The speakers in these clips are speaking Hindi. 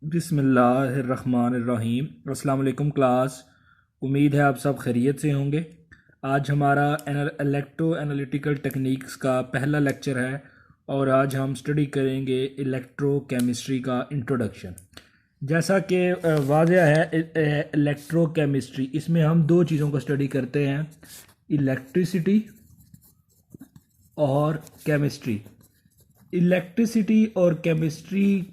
बिस्मिल्लाहिर्रहमानिर्रहीम। अस्सलाम वालेकुम क्लास। उम्मीद है आप सब खैरियत से होंगे। आज हमारा इलेक्ट्रो एनालिटिकल टेक्निक्स का पहला लेक्चर है और आज हम स्टडी करेंगे इलेक्ट्रो केमिस्ट्री का इंट्रोडक्शन। जैसा कि वाज़ेह है, इलेक्ट्रो केमिस्ट्री इसमें हम दो चीज़ों को स्टडी करते हैं, इलेक्ट्रिसिटी और केमिस्ट्री। इलेक्ट्रिसिटी और केमिस्ट्री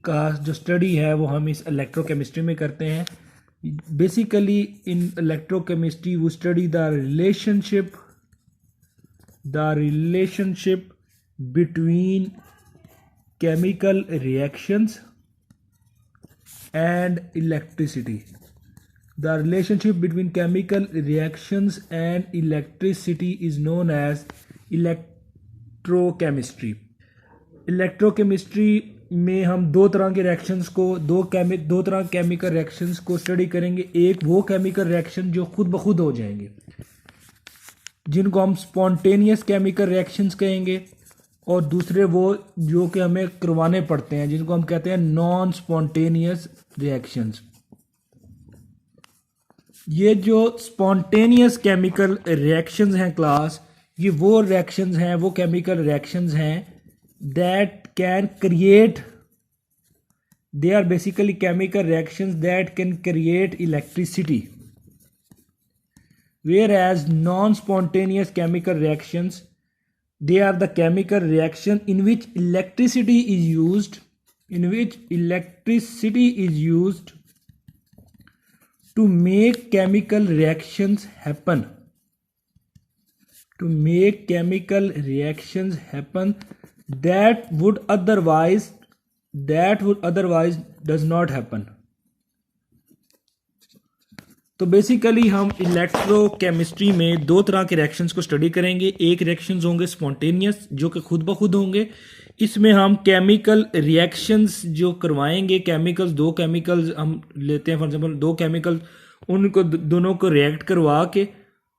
का जो स्टडी है वो हम इस इलेक्ट्रोकेमिस्ट्री में करते हैं। बेसिकली इन इलेक्ट्रोकेमिस्ट्री वो study the relationship between chemical reactions and electricity. The relationship between chemical reactions and electricity is known as electrochemistry. Electrochemistry में हम दो तरह के रिएक्शंस को दो तरह केमिकल रिएक्शंस को स्टडी करेंगे। एक वो केमिकल रिएक्शन जो खुद ब खुद हो जाएंगे, जिनको हम स्पॉन्टेनियस केमिकल रिएक्शंस कहेंगे, और दूसरे वो जो कि हमें करवाने पड़ते हैं, जिनको हम कहते हैं नॉन स्पॉन्टेनियस रिएक्शंस। ये जो स्पॉन्टेनियस केमिकल रिएक्शंस हैं क्लास, ये वो रिएक्शंस हैं, वो केमिकल रिएक्शंस हैं that can create, they are basically chemical reactions that can create electricity, whereas non-spontaneous chemical reactions, they are the chemical reaction in which electricity is used to make chemical reactions happen, that would otherwise does not happen. तो बेसिकली हम इलेक्ट्रोकेमिस्ट्री में दो तरह के रिएक्शंस को स्टडी करेंगे। एक रिएक्शंस होंगे स्पॉन्टेनियस जो कि खुद ब खुद होंगे। इसमें हम केमिकल रिएक्शंस जो करवाएंगे, दो केमिकल्स हम लेते हैं, फॉर एग्जांपल दो केमिकल, उनको दोनों को रिएक्ट करवा के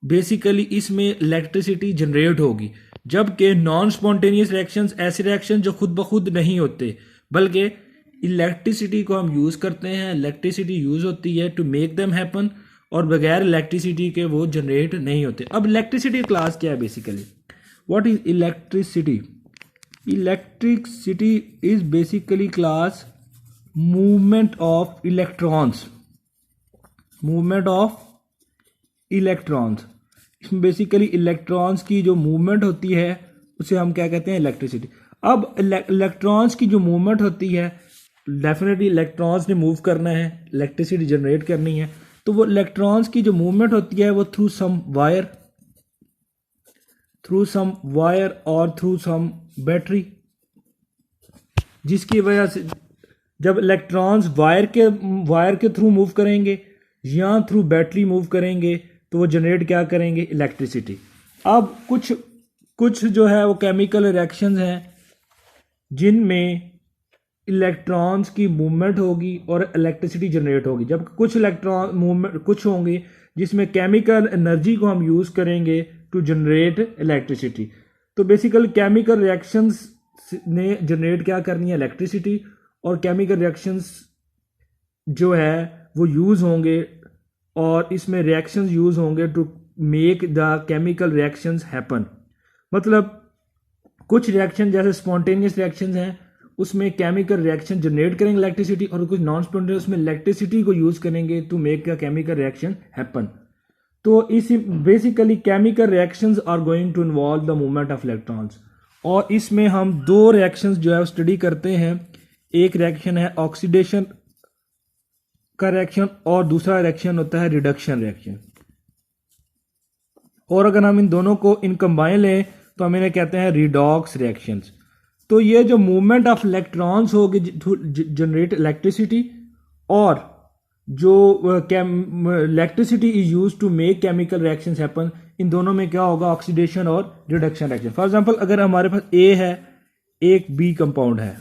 बेसिकली इसमें इलेक्ट्रिसिटी जनरेट होगी। जबकि नॉन स्पॉन्टेनियस रिएक्शंस ऐसे रिएक्शन जो खुद ब खुद नहीं होते, बल्कि इलेक्ट्रिसिटी को हम यूज़ करते हैं, इलेक्ट्रिसिटी यूज़ होती है टू मेक देम हैपन, और बगैर इलेक्ट्रिसिटी के वो जनरेट नहीं होते। अब इलेक्ट्रिसिटी क्लास क्या है basically? What is electricity? Electricity is basically class movement of electrons. इसमें बेसिकली इलेक्ट्रॉन्स की जो मूवमेंट होती है उसे हम क्या कहते हैं? इलेक्ट्रिसिटी। अब इलेक्ट्रॉन्स की जो मूवमेंट होती है, डेफिनेटली इलेक्ट्रॉन्स ने मूव करना है, इलेक्ट्रिसिटी जनरेट करनी है, तो वो इलेक्ट्रॉन्स की जो मूवमेंट होती है वो थ्रू सम वायर और थ्रू सम बैटरी, जिसकी वजह से जब इलेक्ट्रॉन्स वायर के थ्रू मूव करेंगे या थ्रू बैटरी मूव करेंगे तो वो जनरेट क्या करेंगे? इलेक्ट्रिसिटी। अब कुछ जो है वो केमिकल रिएक्शंस हैं जिनमें इलेक्ट्रॉन्स की मूवमेंट होगी और इलेक्ट्रिसिटी जनरेट होगी, जब कुछ होंगे जिसमें केमिकल एनर्जी को हम यूज़ करेंगे टू जनरेट इलेक्ट्रिसिटी। तो बेसिकली केमिकल रिएक्शंस ने जनरेट क्या करनी है? इलेक्ट्रिसिटी। और केमिकल रिएक्शंस जो है वो यूज़ होंगे, और इसमें रिएक्शंस यूज़ होंगे to make the chemical reactions happen. मतलब कुछ रिएक्शन जैसे स्पॉन्टेनियस रिएक्शंस हैं, उसमें केमिकल रिएक्शन जनरेट करेंगे इलेक्ट्रिसिटी, और कुछ नॉन स्पॉन्टेनियस में इलेक्ट्रिसिटी को यूज़ करेंगे to make the chemical reaction happen. तो इसी basically chemical reactions are going to involve the movement of electrons, और इसमें हम दो रिएक्शंस जो है स्टडी करते हैं। एक रिएक्शन है ऑक्सीडेशन का रिएक्शन, और दूसरा रिएक्शन होता है रिडक्शन रिएक्शन। और अगर हम इन दोनों को कंबाइन लें तो हम इन्हें कहते हैं रिडॉक्स रिएक्शंस। तो ये जो मूवमेंट ऑफ इलेक्ट्रॉन्स होगी जनरेट इलेक्ट्रिसिटी, और जो electricity is use to make chemical reactions happen, इन दोनों में क्या होगा? ऑक्सीडेशन और रिडक्शन रिएक्शन। फॉर एग्जांपल अगर हमारे पास ए है, एक बी कंपाउंड है,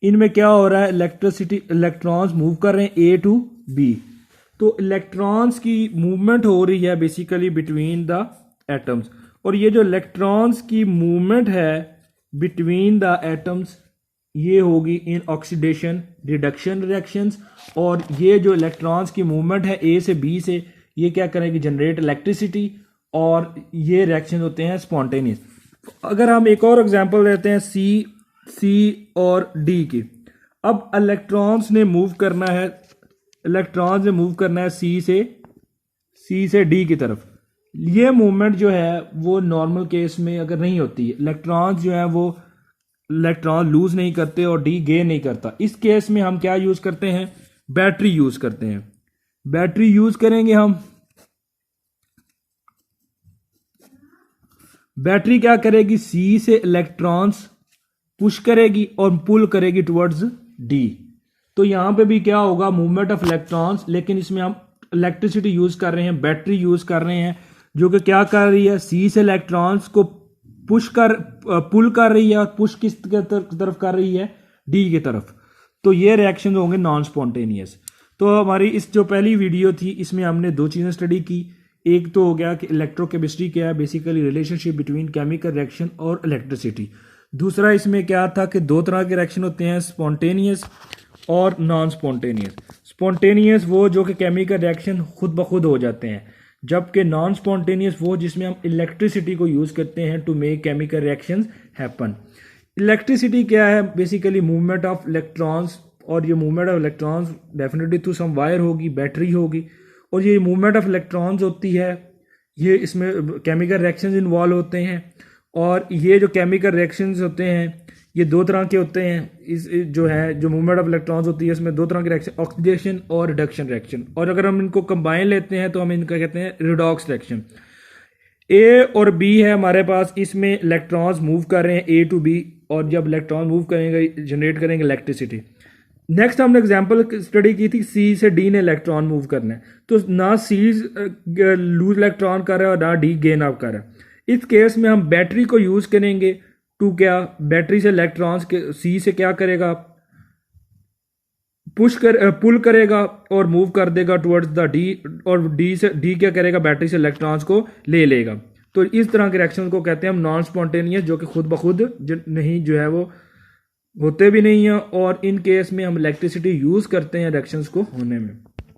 इनमें क्या हो रहा है? इलेक्ट्रॉन्स मूव कर रहे हैं ए टू बी। तो इलेक्ट्रॉन्स की मूवमेंट हो रही है बेसिकली बिटवीन द एटम्स, और ये जो इलेक्ट्रॉन्स की मूवमेंट है बिटवीन द एटम्स, ये होगी इन ऑक्सीडेशन रिडक्शन रिएक्शंस, और ये जो इलेक्ट्रॉन्स की मूवमेंट है ए से बी से, ये क्या करेगी, जनरेट इलेक्ट्रिसिटी, और ये रिएक्शन होते हैं स्पॉन्टेनियस। अगर हम एक और एग्जांपल लेते हैं सी और डी की। अब इलेक्ट्रॉन्स ने मूव करना है सी से डी की तरफ। ये मूवमेंट जो है वो नॉर्मल केस में अगर नहीं होती है, इलेक्ट्रॉन्स जो है वो इलेक्ट्रॉन लूज नहीं करते और डी गेन नहीं करता, इस केस में हम क्या यूज करते हैं, बैटरी यूज करते हैं। बैटरी यूज करेंगे हम, बैटरी क्या करेगी, सी से इलेक्ट्रॉन्स पुश करेगी और पुल करेगी टुवर्ड्स डी। तो यहां पे भी क्या होगा, मूवमेंट ऑफ इलेक्ट्रॉन्स, लेकिन इसमें हम इलेक्ट्रिसिटी यूज कर रहे हैं, बैटरी यूज कर रहे हैं, जो कि क्या कर रही है, सी से इलेक्ट्रॉन्स को पुल कर रही है, और पुश किस तरफ कर रही है, डी की तरफ। तो ये रिएक्शन होंगे नॉन स्पॉन्टेनियस। तो हमारी इस जो पहली वीडियो थी इसमें हमने दो चीज़ें स्टडी की। एक तो हो गया कि इलेक्ट्रोकेमिस्ट्री क्या है, basically relationship between chemical reaction और इलेक्ट्रिसिटी। दूसरा इसमें क्या था कि दो तरह के रिएक्शन होते हैं, स्पॉन्टेनियस और नॉन स्पॉन्टेनियस। स्पॉन्टेनियस वो जो कि केमिकल रिएक्शन खुद ब खुद हो जाते हैं, जबकि नॉन स्पॉन्टेनियस वो जिसमें हम इलेक्ट्रिसिटी को यूज़ करते हैं to make chemical reactions happen. Electricity क्या है, बेसिकली मूवमेंट ऑफ इलेक्ट्रॉन्स, और ये movement of electrons definitely through some wire होगी, बैटरी होगी, और ये मूवमेंट ऑफ इलेक्ट्रॉन्स होती है, ये इसमें केमिकल रिएक्शंस इन्वॉल्व होते हैं। और ये जो केमिकल रिएक्शंस होते हैं ये दो तरह के होते हैं। इस जो मूवमेंट ऑफ इलेक्ट्रॉन्स होती है इसमें दो तरह के रिएक्शन, ऑक्सीडेशन और रिडक्शन रिएक्शन, और अगर हम इनको कंबाइन लेते हैं तो हम इनका कहते हैं रिडॉक्स रिएक्शन। ए और बी है हमारे पास, इसमें इलेक्ट्रॉन्स मूव कर रहे हैं ए टू बी, और जब इलेक्ट्रॉन मूव करेंगे जनरेट करेंगे इलेक्ट्रिसिटी। नेक्स्ट हमने एग्जांपल स्टडी की थी, सी से डी ने इलेक्ट्रॉन मूव करना है, तो ना सी लूज इलेक्ट्रॉन कर रहा है और ना डी गेन अप कर रहा है। इस केस में हम बैटरी को यूज करेंगे टू क्या, बैटरी से इलेक्ट्रॉन्स के सी से क्या करेगा, पुल करेगा और मूव कर देगा टुवर्ड्स द डी, और डी क्या करेगा, बैटरी से इलेक्ट्रॉन्स को ले लेगा। तो इस तरह के रिएक्शन को कहते हैं हम नॉन स्पॉन्टेनियस, जो कि खुद ब खुद नहीं जो है वो होते भी नहीं है, और इन केस में हम इलेक्ट्रिसिटी यूज करते हैं रिएक्शंस को होने में।